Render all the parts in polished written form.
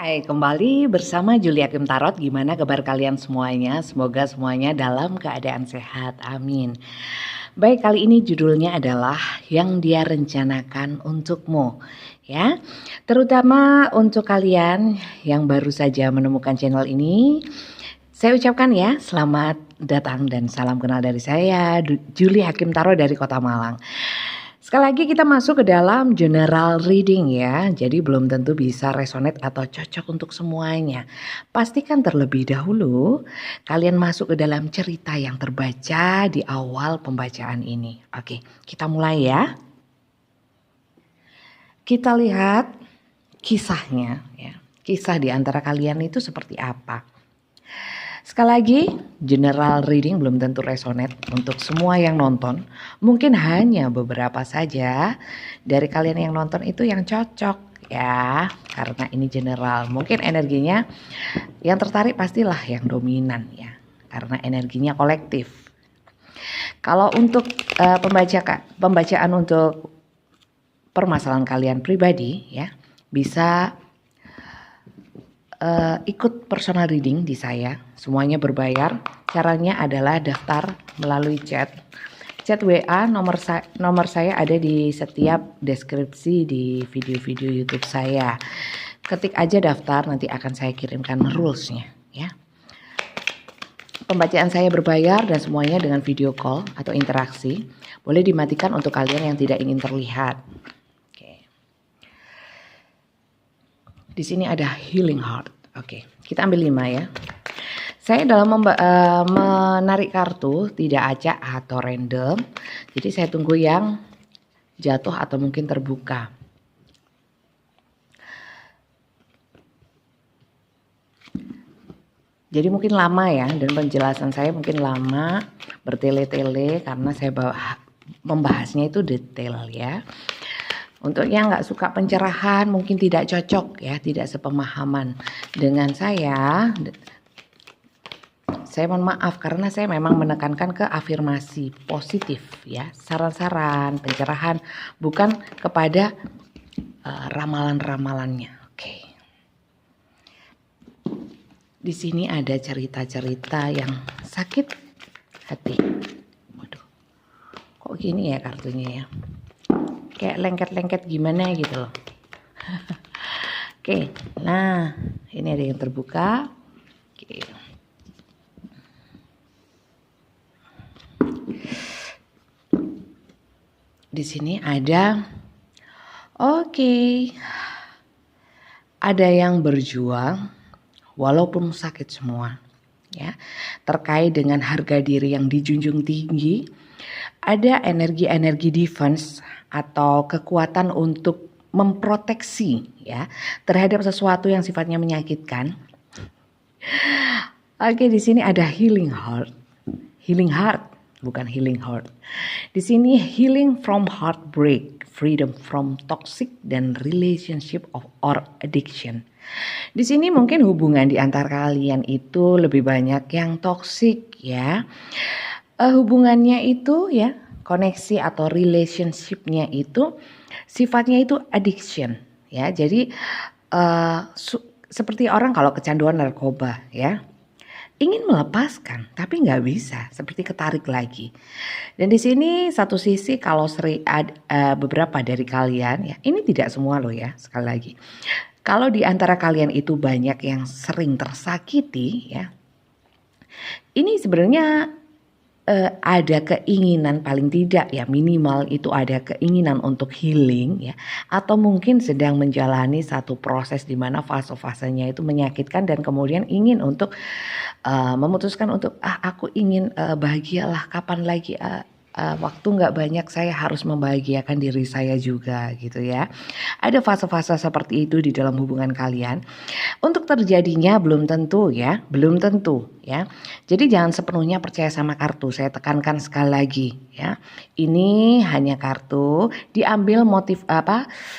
Hai, kembali bersama Julia Kim Tarot. Gimana kabar kalian semuanya? Semoga semuanya dalam keadaan sehat. Amin. Baik, kali ini judulnya adalah yang dia rencanakan untukmu. Ya, terutama untuk kalian yang baru saja menemukan channel ini, saya ucapkan ya selamat datang dan salam kenal dari saya, Julia Kim Tarot dari Kota Malang. Sekali lagi kita masuk ke dalam general reading ya. Jadi belum tentu bisa resonate atau cocok untuk semuanya. Pastikan terlebih dahulu kalian masuk ke dalam cerita yang terbaca di awal pembacaan ini. Oke, kita mulai ya. Kita lihat kisahnya ya. Kisah di antara kalian itu seperti apa? Sekali lagi, general reading belum tentu resonate untuk semua yang nonton. Mungkin hanya beberapa saja dari kalian yang nonton itu yang cocok ya. Karena ini general. Mungkin energinya yang tertarik pastilah yang dominan ya. Karena energinya kolektif. Kalau untuk pembacaan untuk permasalahan kalian pribadi ya, bisa ikut personal reading di saya, semuanya berbayar. Caranya adalah daftar melalui chat WA. Nomor saya ada di setiap deskripsi di video-video YouTube saya. Ketik aja daftar, nanti akan saya kirimkan rulesnya ya. Pembacaan saya berbayar dan semuanya dengan video call atau interaksi. Boleh dimatikan untuk kalian yang tidak ingin terlihat. Di sini ada healing heart. Oke, kita ambil 5 ya. Saya dalam menarik kartu tidak acak atau random. Jadi saya tunggu yang jatuh atau mungkin terbuka. Jadi mungkin lama ya, dan penjelasan saya mungkin lama, bertele-tele karena saya membahasnya itu detail ya. Untuk yang nggak suka pencerahan mungkin tidak cocok ya, tidak sepemahaman dengan saya. Saya mohon maaf karena saya memang menekankan ke afirmasi positif ya, saran-saran, pencerahan, bukan kepada ramalan-ramalannya. Oke. Di sini ada cerita-cerita yang sakit hati. Waduh, kok gini ya kartunya ya? Kayak lengket-lengket gimana gitu loh. Oke, nah ini ada yang terbuka. Oke. Di sini ada, ada yang berjuang walaupun sakit semua ya, terkait dengan harga diri yang dijunjung tinggi. Ada energi-energi defense atau kekuatan untuk memproteksi ya terhadap sesuatu yang sifatnya menyakitkan. Oke, di sini ada healing heart. Healing heart, bukan healing heart. Di sini healing from heartbreak, freedom from toxic dan relationship or addiction. Di sini mungkin hubungan di antara kalian itu lebih banyak yang toksik ya. Hubungannya itu ya, koneksi atau relationshipnya itu sifatnya itu addiction ya. Jadi seperti orang kalau kecanduan narkoba ya, ingin melepaskan tapi nggak bisa, seperti ketarik lagi. Dan di sini satu sisi kalau beberapa dari kalian ya, ini tidak semua loh ya, sekali lagi. Kalau di antara kalian itu banyak yang sering tersakiti ya, ini sebenarnya ada keinginan, paling tidak ya minimal itu ada keinginan untuk healing ya, atau mungkin sedang menjalani satu proses di mana fase-fasenya itu menyakitkan dan kemudian ingin untuk memutuskan untuk aku ingin bahagialah, kapan lagi waktu nggak banyak, saya harus membahagiakan diri saya juga gitu ya. Ada fase-fase seperti itu di dalam hubungan kalian. Untuk terjadinya belum tentu ya, belum tentu ya. Jadi jangan sepenuhnya percaya sama kartu. Saya tekankan sekali lagi ya. Ini hanya kartu, diambil motif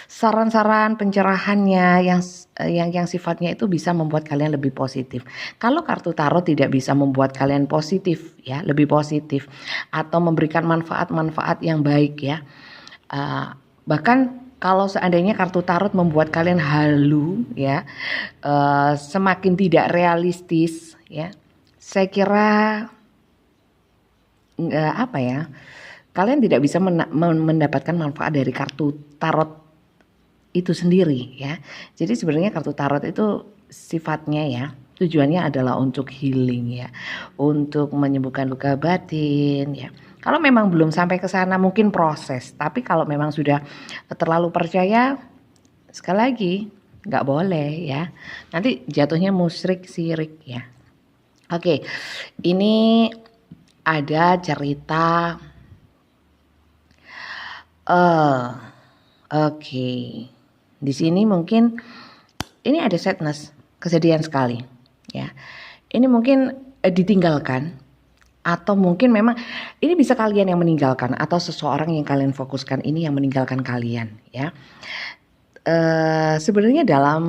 saran-saran pencerahannya yang sifatnya itu bisa membuat kalian lebih positif. Kalau kartu tarot tidak bisa membuat kalian positif ya, lebih positif atau memberikan manfaat-manfaat yang baik ya. Bahkan kalau seandainya kartu tarot membuat kalian halu ya, semakin tidak realistis ya, saya kira apa ya, kalian tidak bisa mendapatkan manfaat dari kartu tarot itu sendiri ya. Jadi sebenarnya kartu tarot itu sifatnya ya, tujuannya adalah untuk healing ya, untuk menyembuhkan luka batin ya. Kalau memang belum sampai ke sana mungkin proses, tapi kalau memang sudah terlalu percaya, sekali lagi nggak boleh ya. Nanti jatuhnya musyrik sirik ya. Oke, ini ada cerita. Oke, di sini mungkin ini ada sadness, kesedihan sekali ya. Ini mungkin ditinggalkan. Atau mungkin memang ini bisa kalian yang meninggalkan atau seseorang yang kalian fokuskan ini yang meninggalkan kalian ya. Sebenarnya dalam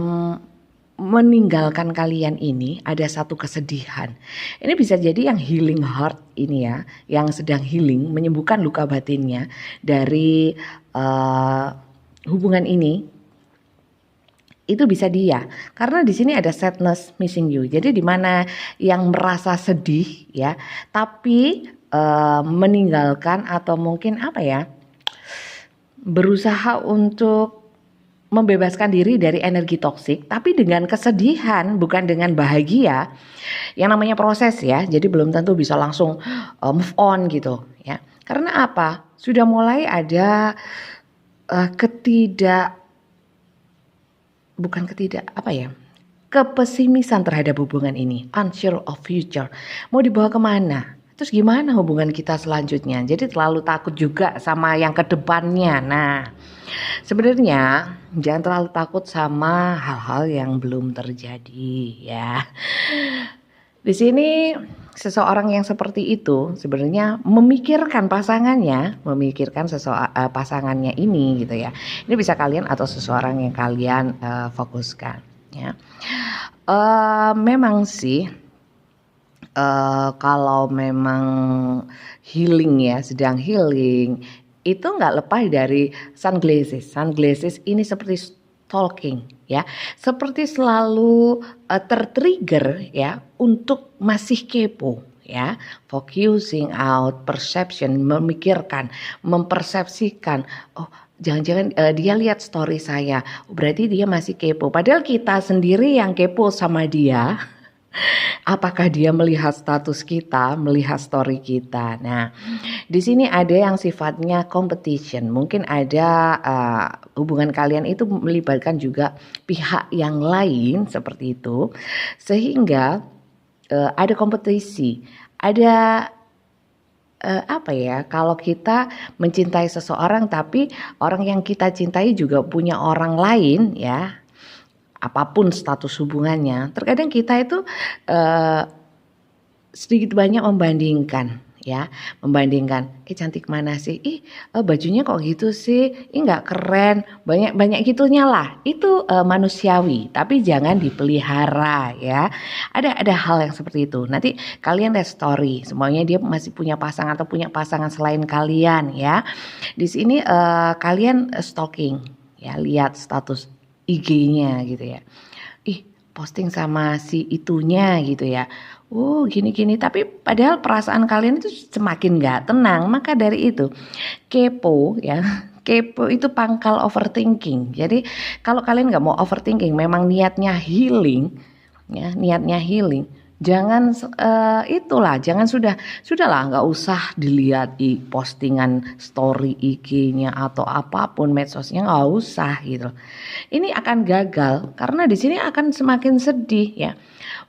meninggalkan kalian ini ada satu kesedihan. Ini bisa jadi yang healing heart ini ya, yang sedang healing, menyembuhkan luka batinnya dari hubungan ini. Itu bisa dia, karena di sini ada sadness missing you. Jadi di mana yang merasa sedih ya, tapi meninggalkan atau mungkin apa ya, berusaha untuk membebaskan diri dari energi toksik, tapi dengan kesedihan bukan dengan bahagia. Yang namanya proses ya, jadi belum tentu bisa langsung move on gitu ya. Karena apa? Sudah mulai ada kepesimisan terhadap hubungan ini, unsure of future, mau dibawa kemana, terus gimana hubungan kita selanjutnya. Jadi terlalu takut juga sama yang kedepannya. Nah sebenarnya jangan terlalu takut sama hal-hal yang belum terjadi ya. Di sini seseorang yang seperti itu sebenarnya memikirkan pasangannya, pasangannya ini gitu ya. Ini bisa kalian atau seseorang yang kalian fokuskan ya. Memang sih kalau memang healing ya, sedang healing itu nggak lepas dari sunglasses. Sunglasses ini seperti stalking ya, seperti selalu tertrigger ya untuk masih kepo ya, focusing out, perception, memikirkan, mempersepsikan, oh jangan-jangan dia lihat story saya, berarti dia masih kepo, padahal kita sendiri yang kepo sama dia. Apakah dia melihat status kita, melihat story kita. Nah, di sini ada yang sifatnya competition. Mungkin ada hubungan kalian itu melibatkan juga pihak yang lain seperti itu. Sehingga ada kompetisi. Ada kalau kita mencintai seseorang tapi orang yang kita cintai juga punya orang lain ya. Apapun status hubungannya, terkadang kita itu sedikit banyak membandingkan ya, cantik mana sih, bajunya kok gitu sih, nggak keren, banyak gitunya lah. Itu manusiawi, tapi jangan dipelihara ya. Ada hal yang seperti itu. Nanti kalian lihat story, semuanya dia masih punya pasangan atau punya pasangan selain kalian ya. Di sini kalian stalking ya, lihat status IG-nya gitu ya. Posting sama si itunya gitu ya. Gini-gini, tapi padahal perasaan kalian itu semakin gak tenang. Maka dari itu kepo ya. Kepo itu pangkal overthinking. Jadi kalau kalian gak mau overthinking, memang niatnya healing ya, jangan jangan sudahlah, nggak usah dilihat postingan story IG-nya atau apapun medsosnya, nggak usah gitu. Ini akan gagal karena di sini akan semakin sedih ya.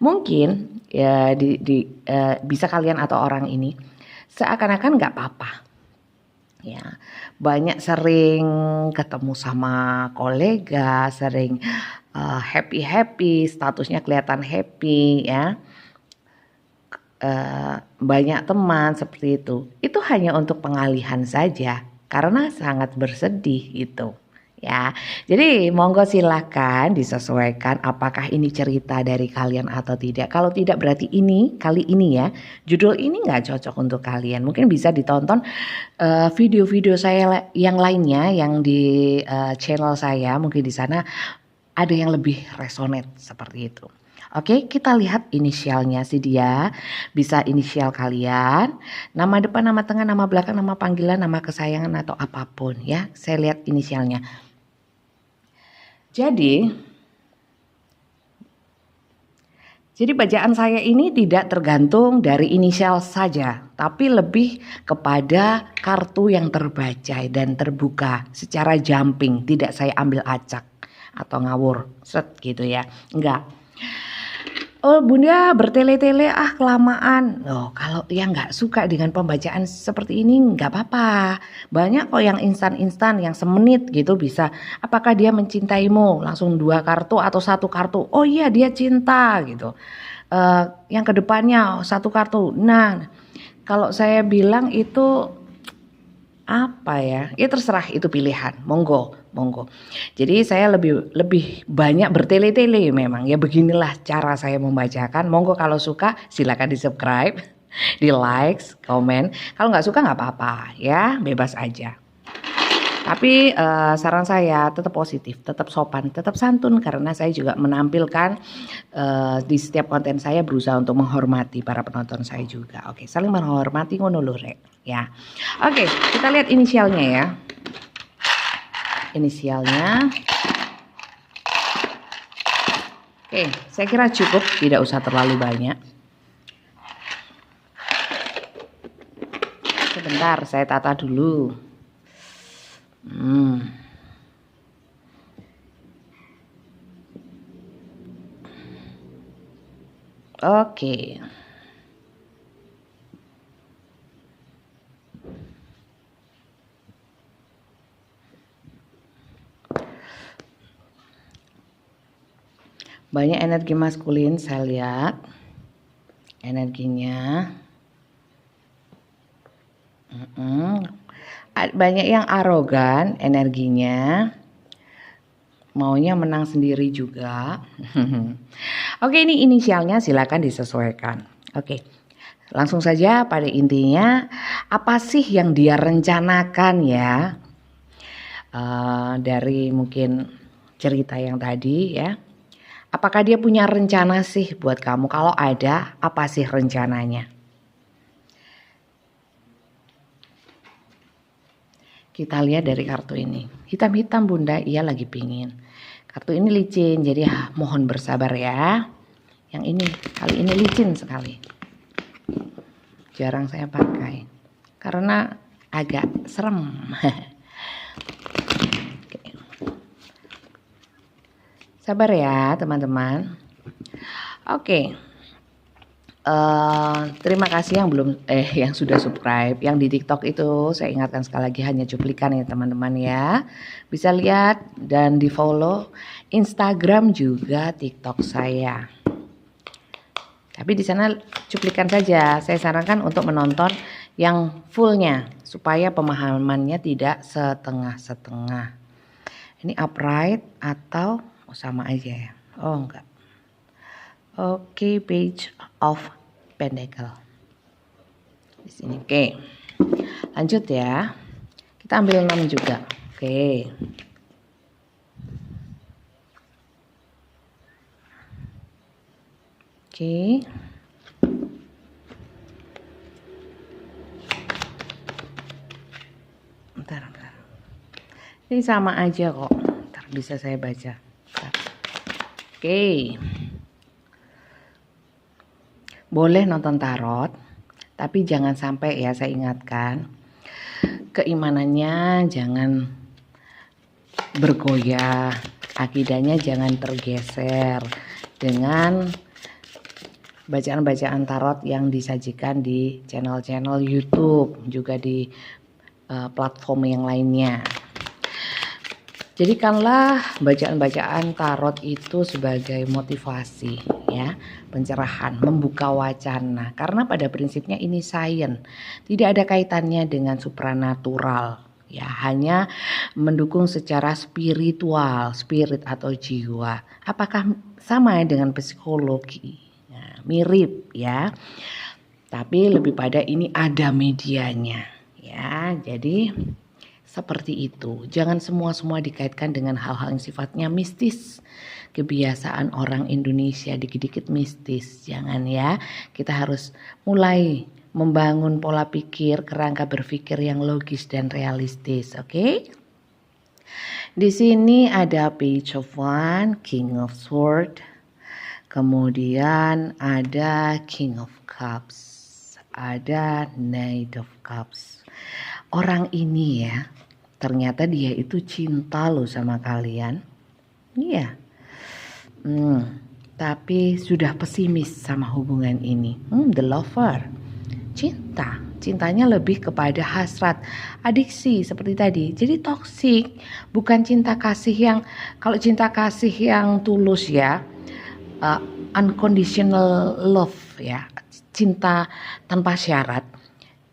Mungkin ya bisa kalian atau orang ini seakan-akan nggak apa-apa ya. Banyak sering ketemu sama kolega, sering happy, statusnya kelihatan happy ya. Banyak teman seperti itu hanya untuk pengalihan saja karena sangat bersedih gitu ya. Jadi monggo silahkan disesuaikan apakah ini cerita dari kalian atau tidak. Kalau tidak berarti ini kali ini ya judul ini nggak cocok untuk kalian. Mungkin bisa ditonton video-video saya yang lainnya yang di channel saya. Mungkin di sana ada yang lebih resonate seperti itu. Oke, kita lihat inisialnya si dia. Bisa inisial kalian, nama depan, nama tengah, nama belakang, nama panggilan, nama kesayangan atau apapun ya. Saya lihat inisialnya. Jadi bacaan saya ini tidak tergantung dari inisial saja, tapi lebih kepada kartu yang terbaca dan terbuka secara jumping, tidak saya ambil acak atau ngawur, set gitu ya. Enggak. Oh Bunda bertele-tele kelamaan. Loh kalau yang nggak suka dengan pembacaan seperti ini nggak apa-apa. Banyak kok yang instan-instan yang semenit gitu bisa. Apakah dia mencintaimu? Langsung 2 kartu atau 1 kartu. Oh iya dia cinta gitu. Yang kedepannya 1 kartu. Nah kalau saya bilang itu apa ya? Ya terserah itu pilihan. Monggo. Jadi saya lebih banyak bertele-tele memang. Ya beginilah cara saya membacakan. Monggo kalau suka silakan di-subscribe, di-like, komen. Kalau nggak suka nggak apa-apa ya, bebas aja. Tapi saran saya tetap positif, tetap sopan, tetap santun karena saya juga menampilkan di setiap konten saya berusaha untuk menghormati para penonton saya juga. Oke, saling menghormati ngono lho rek ya. Oke, kita lihat inisialnya ya. Inisialnya. Oke, saya kira cukup, tidak usah terlalu banyak. Sebentar, saya tata dulu. Oke. Banyak energi maskulin saya lihat. Energinya. Banyak yang arogan energinya. Maunya menang sendiri juga. Oke, ini inisialnya silakan disesuaikan. Oke. Langsung saja pada intinya apa sih yang dia rencanakan ya. Dari mungkin cerita yang tadi ya. Apakah dia punya rencana sih buat kamu? Kalau ada, apa sih rencananya? Kita lihat dari kartu ini. Hitam-hitam Bunda, iya lagi pingin. Kartu ini licin, jadi mohon bersabar ya. Yang ini, kali ini licin sekali. Jarang saya pakai. Karena agak serem. Sabar ya teman-teman. Oke. Terima kasih yang yang sudah subscribe. Yang di TikTok itu saya ingatkan sekali lagi hanya cuplikan ya teman-teman ya. Bisa lihat dan di follow Instagram juga TikTok saya. Tapi di sana cuplikan saja. Saya sarankan untuk menonton yang fullnya supaya pemahamannya tidak setengah-setengah. Ini upright atau sama aja ya. Oh enggak. Oke, Page of Pentacle. Di sini. Oke. Lanjut ya. Kita ambil 6 juga. Oke. Oke. Bentar. Ini sama aja kok. Bentar, bisa saya baca. Oke. Boleh nonton tarot, tapi jangan sampai ya saya ingatkan. Keimanannya jangan bergoyah, akidahnya jangan tergeser dengan bacaan-bacaan tarot yang disajikan di channel-channel YouTube, juga di platform yang lainnya. Jadikanlah bacaan-bacaan tarot itu sebagai motivasi ya, pencerahan, membuka wacana. Karena pada prinsipnya ini sains, tidak ada kaitannya dengan supranatural. ya, hanya mendukung secara spiritual, spirit atau jiwa. Apakah sama dengan psikologi? Nah, mirip ya, tapi lebih pada ini ada medianya ya. Jadi seperti itu. Jangan semua dikaitkan dengan hal-hal yang sifatnya mistis. Kebiasaan orang Indonesia dikit-dikit mistis. Jangan ya. Kita harus mulai membangun pola pikir, kerangka berpikir yang logis dan realistis. Oke? Di sini ada Page of Wands, King of Swords. Kemudian ada King of Cups. Ada Knight of Cups. Orang ini ya, ternyata dia itu cinta loh sama kalian. Iya. Tapi sudah pesimis sama hubungan ini. The Lover. Cintanya lebih kepada hasrat, adiksi seperti tadi. Jadi toksik, bukan cinta kasih yang, kalau cinta kasih yang tulus ya, unconditional love ya, cinta tanpa syarat.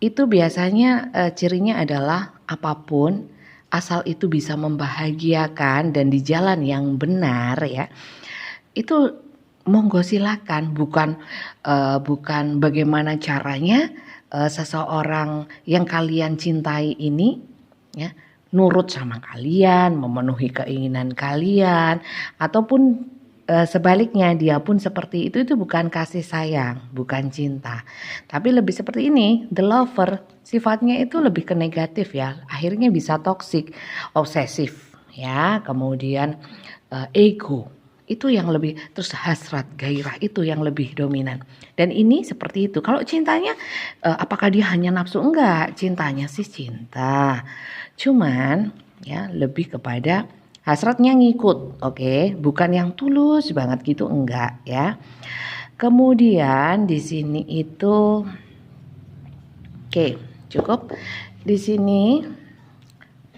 Itu biasanya cirinya adalah apapun asal itu bisa membahagiakan dan di jalan yang benar ya, itu monggo silakan, bukan bagaimana caranya seseorang yang kalian cintai ini ya nurut sama kalian, memenuhi keinginan kalian, ataupun sebaliknya dia pun seperti itu bukan kasih sayang, bukan cinta. Tapi lebih seperti ini, the lover, sifatnya itu lebih ke negatif ya. Akhirnya bisa toksik, obsesif ya, kemudian ego. Itu yang lebih, terus hasrat, gairah itu yang lebih dominan. Dan ini seperti itu. Kalau cintanya apakah dia hanya nafsu? Enggak, cintanya sih cinta. Cuman ya lebih kepada hasratnya ngikut, oke? Bukan yang tulus banget gitu, enggak ya. Kemudian di sini itu oke, cukup. Di sini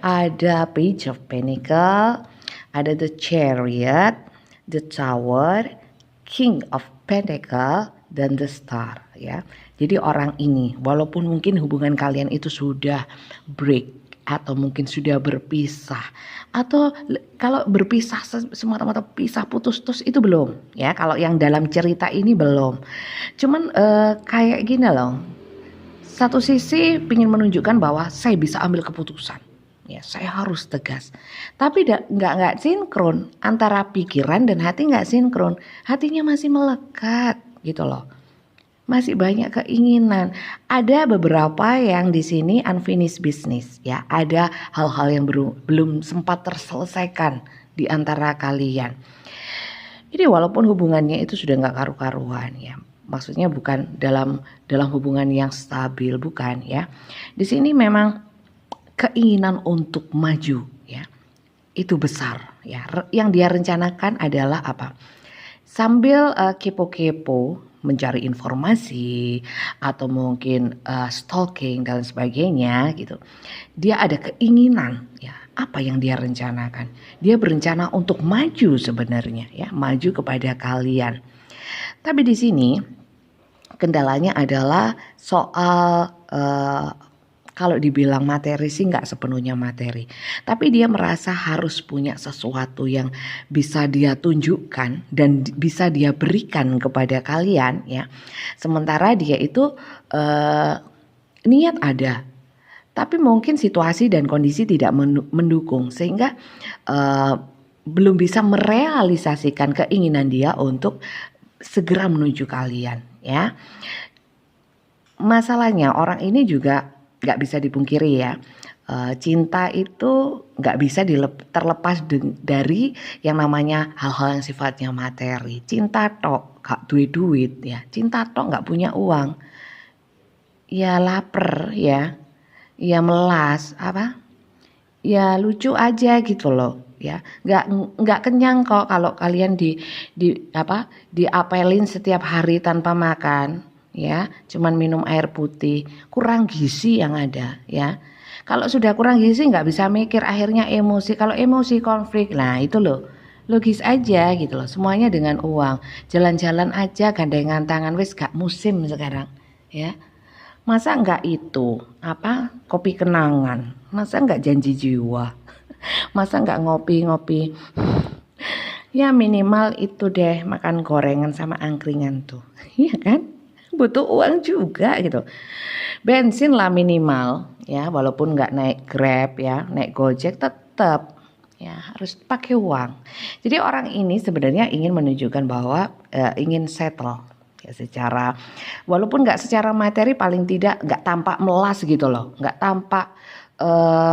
ada Page of Pentacles, ada the Chariot, the Tower, King of Pentacles, dan the Star ya. Jadi orang ini walaupun mungkin hubungan kalian itu sudah break atau mungkin sudah berpisah, atau kalau berpisah semata-mata pisah putus terus itu belum ya, kalau yang dalam cerita ini belum. Cuman kayak gini loh, satu sisi ingin menunjukkan bahwa saya bisa ambil keputusan ya, saya harus tegas, tapi nggak sinkron antara pikiran dan hati, nggak sinkron, hatinya masih melekat gitu loh. Masih banyak keinginan. Ada beberapa yang di sini unfinished business ya. Ada hal-hal yang belum sempat terselesaikan di antara kalian. Jadi walaupun hubungannya itu sudah nggak karu-karuan ya. Maksudnya bukan dalam hubungan yang stabil, bukan ya. Di sini memang keinginan untuk maju ya. Itu besar ya. Yang dia rencanakan adalah apa? Sambil kepo-kepo mencari informasi atau mungkin stalking dan sebagainya gitu. Dia ada keinginan ya, apa yang dia rencanakan? Dia berencana untuk maju sebenarnya ya, maju kepada kalian. Tapi di sini kendalanya adalah soal kalau dibilang materi sih nggak sepenuhnya materi. Tapi dia merasa harus punya sesuatu yang bisa dia tunjukkan dan bisa dia berikan kepada kalian ya. Sementara dia itu niat ada. Tapi mungkin situasi dan kondisi tidak mendukung. Sehingga belum bisa merealisasikan keinginan dia untuk segera menuju kalian ya. Masalahnya orang ini juga gak bisa dipungkiri ya, cinta itu gak bisa terlepas dari yang namanya hal-hal yang sifatnya materi. Cinta tok gak duit ya, cinta tok gak punya uang ya, lapar ya melas apa ya, lucu aja gitu loh ya. Nggak kenyang kok kalau kalian diapelin setiap hari tanpa makan ya, cuman minum air putih, kurang gizi yang ada ya. Kalau sudah kurang gizi nggak bisa mikir, akhirnya emosi. Kalau emosi konflik, nah itu loh, logis aja gitu loh. Semuanya dengan uang, jalan-jalan aja gandengan tangan, wis gak musim sekarang ya. Masa enggak itu, apa, kopi kenangan? Masa enggak janji jiwa? Masa enggak ngopi-ngopi? Ya minimal itu deh, makan gorengan sama angkringan tuh. Iya kan? Butuh uang juga gitu. Bensin lah minimal ya, walaupun nggak naik Grab ya, naik Gojek tetap ya harus pakai uang. Jadi orang ini sebenarnya ingin menunjukkan bahwa ingin settle ya secara, walaupun nggak secara materi, paling tidak nggak tampak melas gitu loh, nggak tampak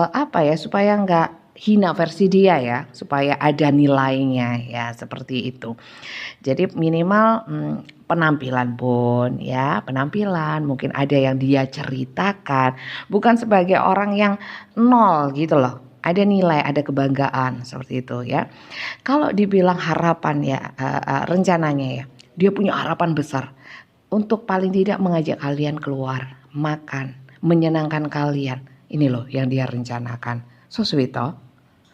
apa ya, supaya nggak hina versi dia ya, supaya ada nilainya ya, seperti itu. Jadi minimal penampilan pun ya, penampilan mungkin ada yang dia ceritakan, bukan sebagai orang yang nol gitu loh. Ada nilai, ada kebanggaan seperti itu ya. Kalau dibilang harapan ya, rencananya ya, dia punya harapan besar untuk paling tidak mengajak kalian keluar, makan, menyenangkan kalian. Ini loh yang dia rencanakan. So sweet toh.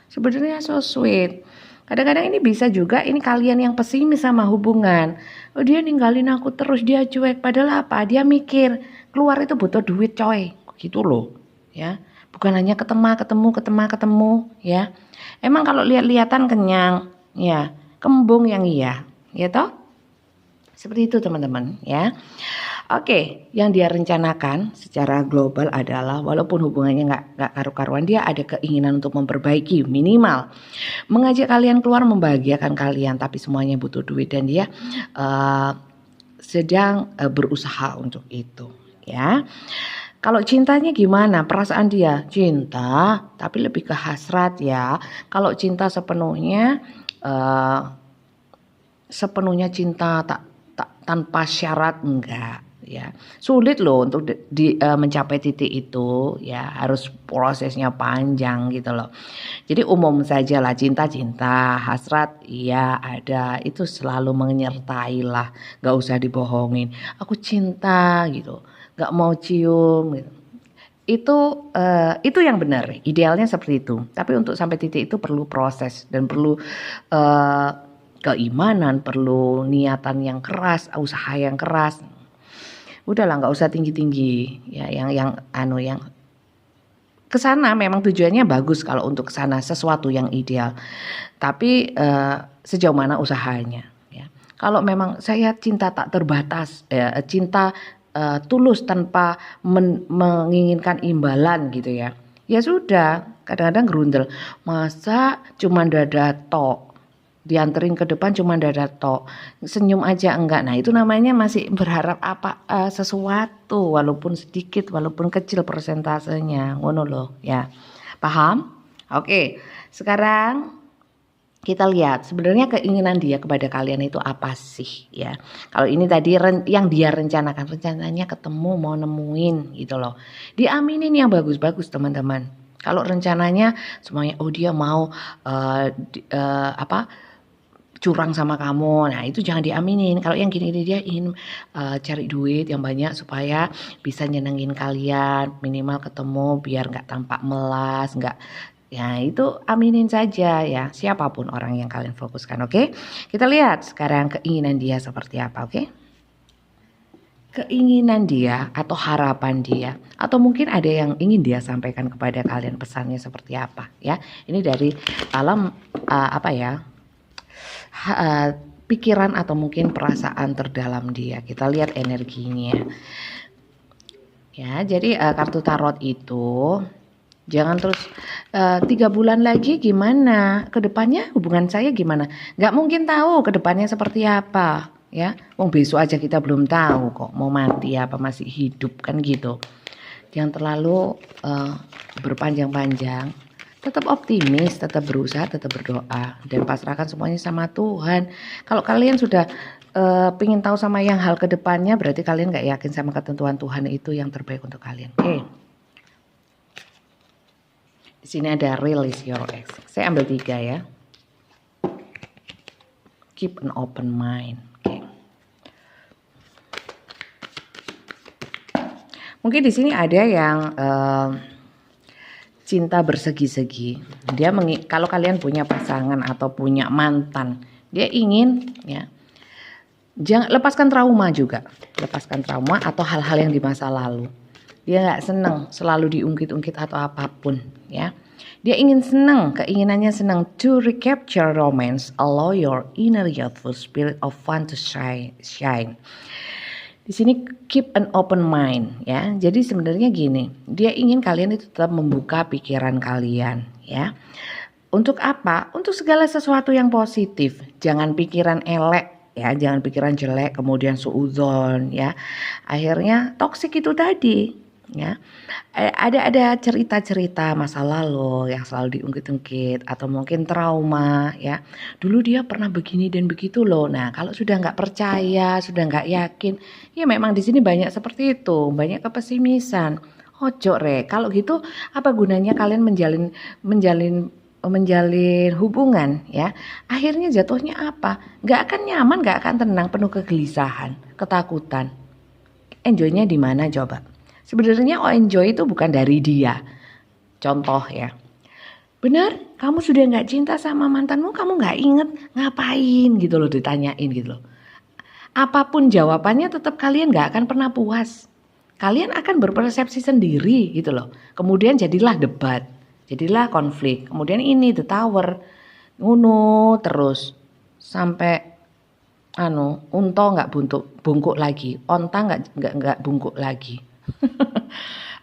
Sebenarnya so sweet. Kadang-kadang ini bisa juga ini kalian yang pesimis sama hubungan. Oh dia ninggalin aku terus, dia cuek. Padahal apa? Dia mikir keluar itu butuh duit coy. Gitu loh ya. Bukan hanya ketemu ya. Emang kalau lihat-lihatan kenyang ya, kembung yang iya ya toh. Seperti itu teman-teman ya. Oke, yang dia rencanakan secara global adalah walaupun hubungannya nggak karu-karuan, dia ada keinginan untuk memperbaiki, minimal mengajak kalian keluar, membahagiakan kalian, tapi semuanya butuh duit dan dia sedang berusaha untuk itu ya. Kalau cintanya gimana? Perasaan dia cinta, tapi lebih ke hasrat ya. Kalau cinta sepenuhnya cinta tanpa syarat enggak ya, sulit loh untuk mencapai titik itu ya, harus prosesnya panjang gitu loh. Jadi umum saja lah, cinta, hasrat iya ada, itu selalu menyertai lah, nggak usah dibohongin. Aku cinta gitu, nggak mau cium gitu. Itu yang benar, idealnya seperti itu. Tapi untuk sampai titik itu perlu proses dan perlu keimanan, perlu niatan yang keras, usaha yang keras. Udahlah nggak usah tinggi-tinggi ya, yang kesana memang tujuannya bagus kalau untuk kesana, sesuatu yang ideal. Tapi sejauh mana usahanya ya. Kalau memang saya cinta tak terbatas, cinta tulus tanpa menginginkan imbalan gitu ya. Ya sudah, kadang-kadang gerundel. Masa cuma dada tok, dianterin ke depan cuma dada tok, senyum aja enggak. Nah itu namanya masih berharap sesuatu, walaupun sedikit, walaupun kecil persentasenya, ngono loh ya. Paham? Oke, sekarang kita lihat sebenarnya keinginan dia kepada kalian itu apa sih ya. Kalau ini tadi yang dia rencanakan, rencananya ketemu, mau nemuin gitu loh, diaminin yang bagus-bagus teman-teman. Kalau rencananya semuanya, oh dia mau curang sama kamu, nah itu jangan diaminin. Kalau yang gini dia ingin cari duit yang banyak supaya bisa nyenengin kalian, minimal ketemu biar nggak tampak melas, nggak ya, itu aminin saja ya, siapapun orang yang kalian fokuskan. Oke, kita lihat sekarang keinginan dia seperti apa. Oke, keinginan dia atau harapan dia, atau mungkin ada yang ingin dia sampaikan kepada kalian, pesannya seperti apa ya. Ini dari alam pikiran atau mungkin perasaan terdalam dia. Kita lihat energinya ya. Jadi kartu tarot itu jangan terus 3 bulan lagi gimana, kedepannya hubungan saya gimana, nggak mungkin tahu kedepannya seperti apa ya. Besok aja kita belum tahu kok mau mati apa masih hidup kan gitu. Jangan terlalu berpanjang-panjang. Tetap optimis, tetap berusaha, tetap berdoa, dan pasrahkan semuanya sama Tuhan. Kalau kalian sudah pengen tahu sama yang hal kedepannya, berarti kalian gak yakin sama ketentuan Tuhan itu yang terbaik untuk kalian. Oke. Di sini ada release your ex. Saya ambil 3 ya. Keep an open mind. Oke. Mungkin di sini ada yang cinta bersegi-segi. Dia kalau kalian punya pasangan atau punya mantan, dia ingin ya, jangan lepaskan trauma juga, lepaskan trauma atau hal-hal yang di masa lalu. Dia nggak seneng selalu diungkit-ungkit atau apapun, ya. Dia ingin senang, keinginannya senang. To recapture romance, allow your inner youthful spirit of fun to shine. Di sini keep an open mind, ya. Jadi sebenarnya gini, dia ingin kalian itu tetap membuka pikiran kalian, ya. Untuk apa? Untuk segala sesuatu yang positif. Jangan pikiran elek, ya. Jangan pikiran jelek, kemudian suudzon, ya. Akhirnya toksik itu tadi. Ya, ada cerita-cerita masa lalu yang selalu diungkit-ungkit atau mungkin trauma, ya. Dulu dia pernah begini dan begitu loh. Nah, kalau sudah nggak percaya, sudah nggak yakin, ya memang di sini banyak seperti itu, banyak kepesimisan. Ojo re, kalau gitu apa gunanya kalian menjalin hubungan, ya. Akhirnya jatuhnya apa? Nggak akan nyaman, nggak akan tenang, penuh kegelisahan, ketakutan. Enjoynya di mana coba? Sebenarnya enjoy itu bukan dari dia. Contoh ya. Benar, kamu sudah nggak cinta sama mantanmu, kamu nggak inget ngapain gitu loh, ditanyain gitu loh. Apapun jawabannya tetap kalian nggak akan pernah puas. Kalian akan berpersepsi sendiri gitu loh. Kemudian jadilah debat, jadilah konflik. Kemudian ini the tower, ngono terus sampai unta nggak bungkuk lagi, onta nggak bungkuk lagi.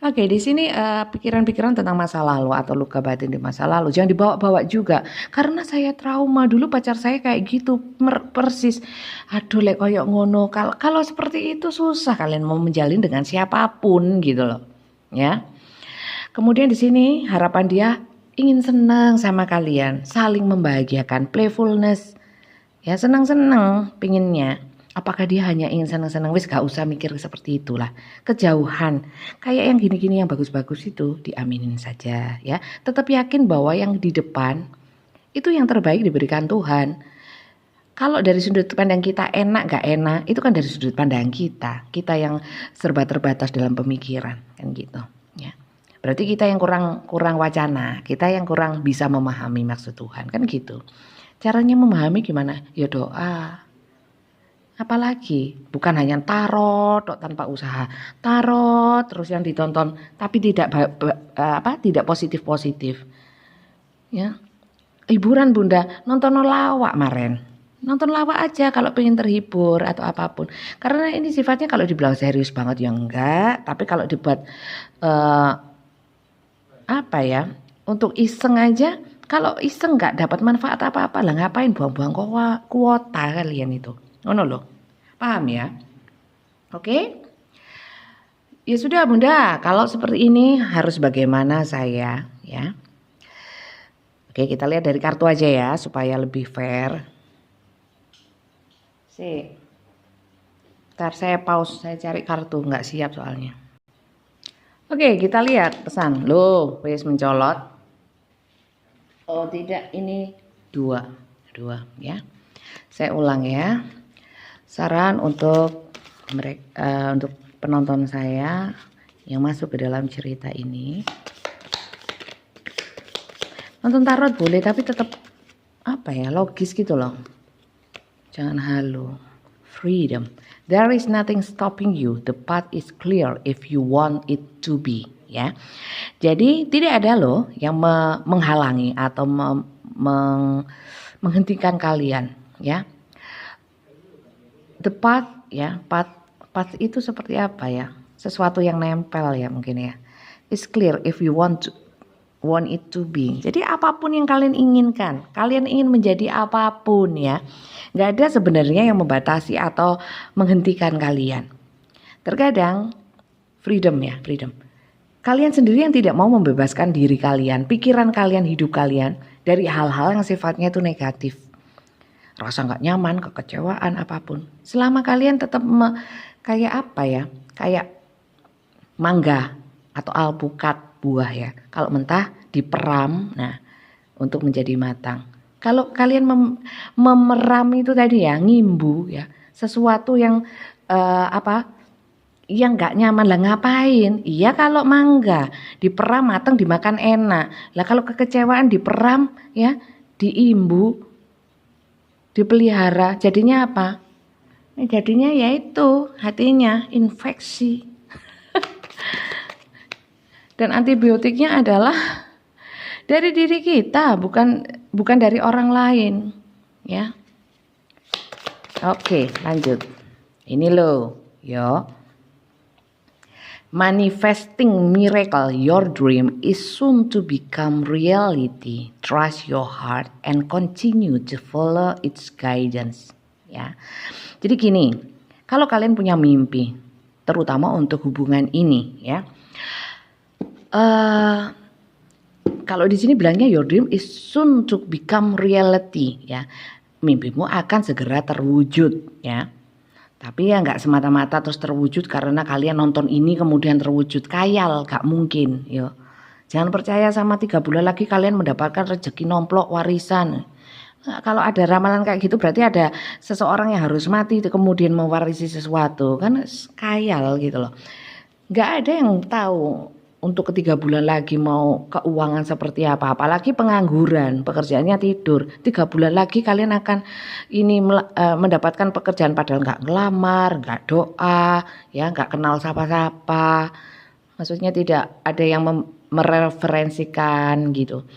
Oke, di sini pikiran-pikiran tentang masa lalu atau luka batin di masa lalu jangan dibawa-bawa juga. Karena saya trauma dulu pacar saya kayak gitu persis. Aduh, lek koyok ngono. Kalau seperti itu susah kalian mau menjalin dengan siapapun gitu loh. Ya. Kemudian di sini harapan dia ingin senang sama kalian, saling membahagiakan, playfulness. Ya, senang-senang pinginnya. Apakah dia hanya ingin senang-senang? Wis gak usah mikir seperti itulah. Kejauhan. Kayak yang gini-gini yang bagus-bagus itu diaminin saja ya. Tetap yakin bahwa yang di depan itu yang terbaik diberikan Tuhan. Kalau dari sudut pandang kita enak gak enak, itu kan dari sudut pandang kita. Kita yang serba terbatas dalam pemikiran kan gitu ya. Berarti kita yang kurang wacana, kita yang kurang bisa memahami maksud Tuhan kan gitu. Caranya memahami gimana? Ya doa. Apalagi bukan hanya tarot tanpa usaha, tarot terus yang ditonton tapi tidak positif ya. Hiburan Bunda, nonton lawak maren, nonton lawak aja kalau pengen terhibur atau apapun, karena ini sifatnya kalau dibilang serius banget ya enggak, tapi kalau dibuat untuk iseng aja, kalau iseng nggak dapat manfaat apa-apa lah, ngapain buang-buang kuota kalian itu. Ngono loh. Paham ya? Oke? Ya sudah Bunda, kalau seperti ini harus bagaimana saya ya? Oke, kita lihat dari kartu aja ya supaya lebih fair. Ntar saya pause, saya cari kartu, nggak siap soalnya. Oke, kita lihat pesan. Loh, wis mencolot. Oh tidak, ini dua ya. Saya ulang ya. Saran untuk untuk penonton saya yang masuk ke dalam cerita ini, nonton tarot boleh tapi tetap logis gitu loh, jangan halu. Freedom, there is nothing stopping you, the path is clear if you want it to be, ya. Jadi tidak ada loh yang menghalangi atau menghentikan kalian, ya. The path ya, path itu seperti apa ya? Sesuatu yang nempel ya mungkin ya. It's clear if you want it to be. Jadi apapun yang kalian inginkan, kalian ingin menjadi apapun ya. Gak ada sebenarnya yang membatasi atau menghentikan kalian. Terkadang freedom. Kalian sendiri yang tidak mau membebaskan diri kalian, pikiran kalian, hidup kalian dari hal-hal yang sifatnya itu negatif. Rasa gak nyaman, kekecewaan, apapun. Selama kalian tetap kayak mangga atau alpukat buah ya. Kalau mentah diperam, nah untuk menjadi matang. Kalau kalian memeram itu tadi ya, ngimbu ya, sesuatu yang yang gak nyaman lah ngapain? Iya kalau mangga diperam matang dimakan enak. Lah kalau kekecewaan diperam ya, diimbu, dipelihara, jadinya apa? Jadinya yaitu hatinya infeksi. Dan antibiotiknya adalah dari diri kita, bukan dari orang lain, ya. Oke, lanjut. Ini loh, yo. Manifesting miracle, your dream is soon to become reality. Trust your heart and continue to follow its guidance. Ya, jadi gini, kalau kalian punya mimpi, terutama untuk hubungan ini, ya. Kalau di sini bilangnya your dream is soon to become reality, ya. Mimpimu akan segera terwujud, ya. Tapi ya nggak semata-mata terus terwujud karena kalian nonton ini kemudian terwujud. Khayal, nggak mungkin. Yo. Jangan percaya sama 3 bulan lagi kalian mendapatkan rezeki nomplok warisan. Nah, kalau ada ramalan kayak gitu berarti ada seseorang yang harus mati kemudian mewarisi sesuatu. Kan khayal gitu loh. Nggak ada yang tahu untuk ke 3 bulan lagi mau keuangan seperti apa, apalagi pengangguran, pekerjaannya tidur. 3 bulan lagi kalian akan mendapatkan pekerjaan padahal nggak ngelamar, nggak doa, ya nggak kenal siapa-siapa. Maksudnya tidak ada yang mereferensikan gitu.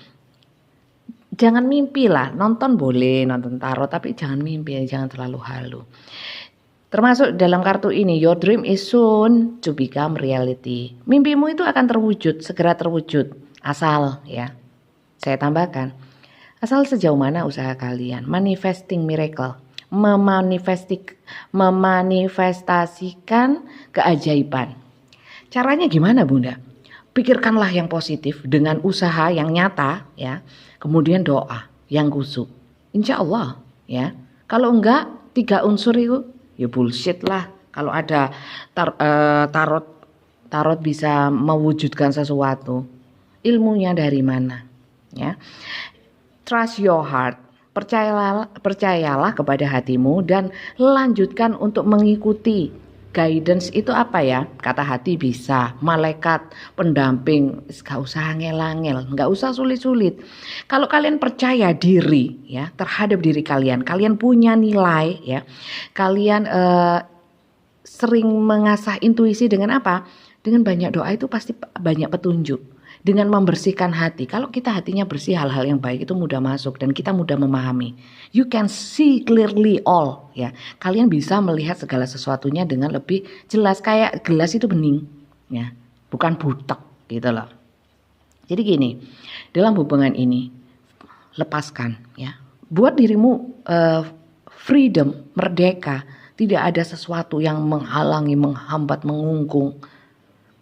Jangan mimpi lah, nonton boleh, nonton tarot, tapi jangan mimpi, jangan terlalu halu. Termasuk dalam kartu ini, your dream is soon to become reality. Mimpimu itu akan terwujud, segera terwujud. Asal ya, saya tambahkan, asal sejauh mana usaha kalian. Manifesting miracle, memanifestasikan keajaiban. Caranya gimana Bunda? Pikirkanlah yang positif dengan usaha yang nyata ya. Kemudian doa yang kusuk. Insya Allah ya. Kalau enggak 3 unsur itu ya bullshit lah. Kalau ada tarot bisa mewujudkan sesuatu. Ilmunya dari mana? Ya. Trust your heart. Percayalah kepada hatimu dan lanjutkan untuk mengikuti. Guidance itu apa ya? Kata hati bisa, malaikat, pendamping, gak usah angel-angel, gak usah sulit-sulit. Kalau kalian percaya diri ya terhadap diri kalian, kalian punya nilai ya, kalian sering mengasah intuisi dengan apa? Dengan banyak doa itu pasti banyak petunjuk. Dengan membersihkan hati. Kalau kita hatinya bersih, hal-hal yang baik itu mudah masuk dan kita mudah memahami. You can see clearly all ya. Kalian bisa melihat segala sesuatunya dengan lebih jelas, kayak gelas itu bening ya, bukan butek gitu loh. Jadi gini, dalam hubungan ini lepaskan ya. Buat dirimu freedom, merdeka. Tidak ada sesuatu yang menghalangi, menghambat, mengungkung.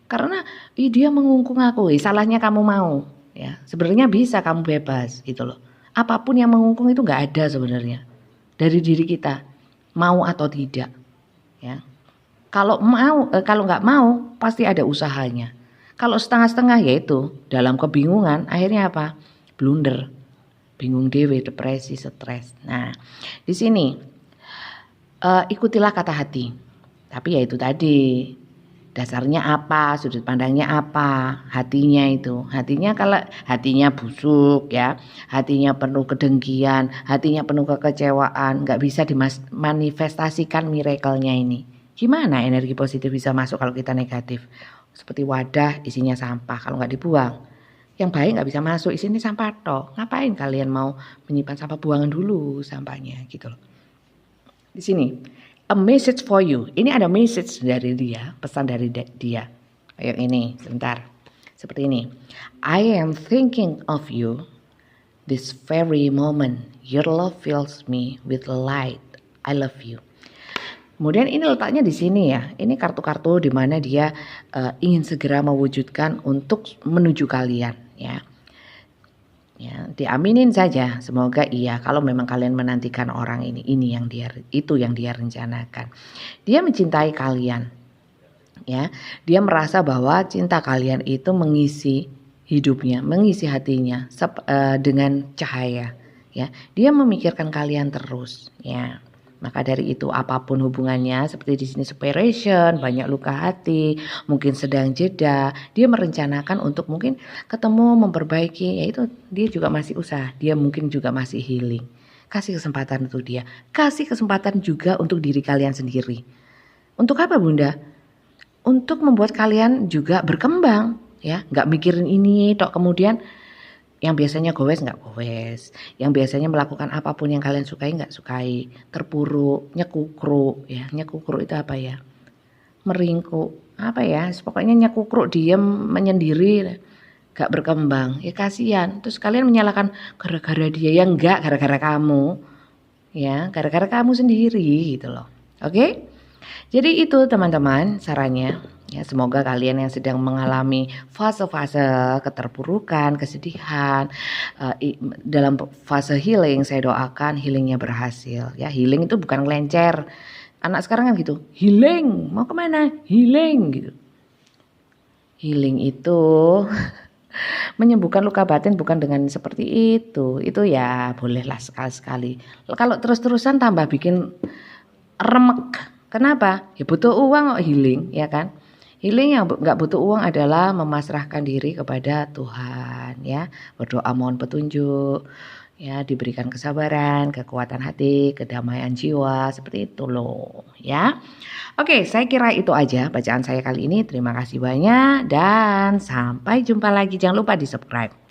Karena dia mengungkung aku, salahnya kamu mau ya. Sebenarnya bisa kamu bebas gitu loh. Apapun yang mengungkung itu nggak ada sebenarnya dari diri kita, mau atau tidak ya. Kalau nggak mau pasti ada usahanya. Kalau setengah-setengah yaitu dalam kebingungan akhirnya apa? Blunder, bingung dewe, depresi, stres. Nah di sini ikutilah kata hati. Tapi ya itu tadi. Dasarnya apa, sudut pandangnya apa, hatinya itu. Hatinya kalau hatinya busuk ya, hatinya penuh kedengkian, hatinya penuh kekecewaan, nggak bisa dimanifestasikan miracle-nya ini. Gimana energi positif bisa masuk kalau kita negatif? Seperti wadah isinya sampah, kalau nggak dibuang. Yang baik nggak bisa masuk, isinya sampah toh. Ngapain kalian mau menyimpan sampah, buangan dulu sampahnya gitu loh. Di sini. A message for you. Ini ada message dari dia, pesan dari dia. Kayak ini, sebentar. Seperti ini. I am thinking of you this very moment. Your love fills me with light. I love you. Kemudian ini letaknya di sini ya. Ini kartu-kartu di mana dia ingin segera mewujudkan untuk menuju kalian ya. Ya, diaminin saja, semoga iya. Kalau memang kalian menantikan orang ini yang dia rencanakan. Dia mencintai kalian, ya. Dia merasa bahwa cinta kalian itu mengisi hidupnya, mengisi hatinya dengan cahaya, ya. Dia memikirkan kalian terus, ya. Maka dari itu apapun hubungannya, seperti di sini separation, banyak luka hati, mungkin sedang jeda, dia merencanakan untuk mungkin ketemu, memperbaiki, yaitu dia juga masih usaha, dia mungkin juga masih healing. Kasih kesempatan untuk dia, kasih kesempatan juga untuk diri kalian sendiri. Untuk apa Bunda? Untuk membuat kalian juga berkembang, ya, nggak mikirin ini tok, kemudian yang biasanya gowes nggak gowes, yang biasanya melakukan apapun yang kalian sukai nggak sukai, terpuruk, nyekukruk, ya, nyekukruk itu apa ya? Meringkuk, apa ya? Pokoknya nyekukruk, diem, menyendiri, gak berkembang, ya kasihan. Terus kalian menyalahkan gara-gara dia, ya enggak, gara-gara kamu, ya, gara-gara kamu sendiri gitu loh. Oke? Jadi itu teman-teman sarannya. Ya, semoga kalian yang sedang mengalami fase-fase keterpurukan, kesedihan, dalam fase healing, saya doakan healingnya berhasil. Ya, healing itu bukan ngelencer. Anak sekarang kan gitu, healing, mau kemana? Healing gitu. Healing itu menyembuhkan luka batin bukan dengan seperti itu. Itu ya bolehlah sekali-sekali. Kalau terus-terusan tambah bikin remek. Kenapa? Ya butuh uang kok healing, ya kan? Healing yang nggak butuh uang adalah memasrahkan diri kepada Tuhan, ya. Berdoa mohon petunjuk, ya, diberikan kesabaran, kekuatan hati, kedamaian jiwa, seperti itu loh, ya. Oke, saya kira itu aja bacaan saya kali ini. Terima kasih banyak dan sampai jumpa lagi. Jangan lupa di-subscribe.